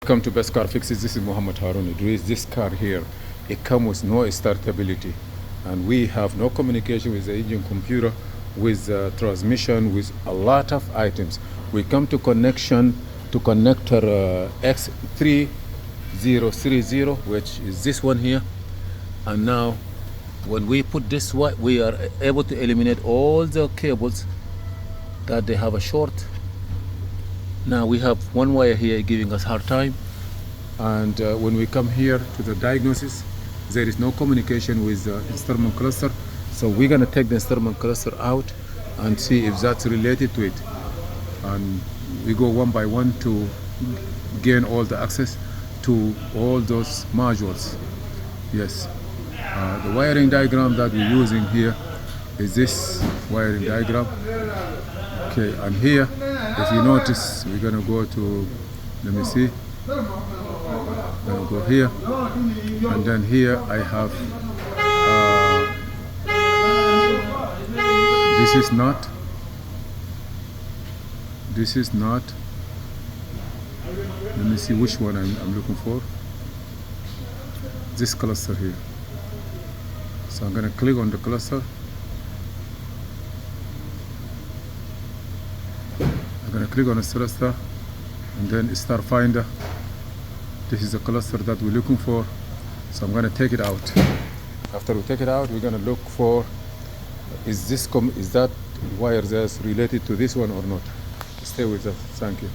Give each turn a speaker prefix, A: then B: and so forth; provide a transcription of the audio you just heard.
A: Welcome to Best Car Fixes. This is Muhammad Harun Idris. This car here, it comes with no startability, and we have no communication with the engine computer, with transmission, with a lot of items. We come to connector X3030, which is this one here, and now when we put this one, we are able to eliminate all the cables that they have a short. Now we have one wire here giving us hard time, and when we come here to the diagnosis, there is no communication with the instrument cluster, so we're going to take the instrument cluster out and see if that's related to it, and we go one by one to gain all the access to all those modules. Yes, the wiring diagram that we're using here is this wiring diagram. Okay, and here, if you notice, we're gonna go to, let me see, gonna go here, and then here I have, this is not, let me see which one I'm looking for, this cluster here. So I'm gonna click on the cluster. I'm going to click on the cluster and then start finder. This is the cluster that we're looking for, so I'm going to take it out. After we take it out, we're going to look for, is that wire that's related to this one or not. Stay with us. Thank you.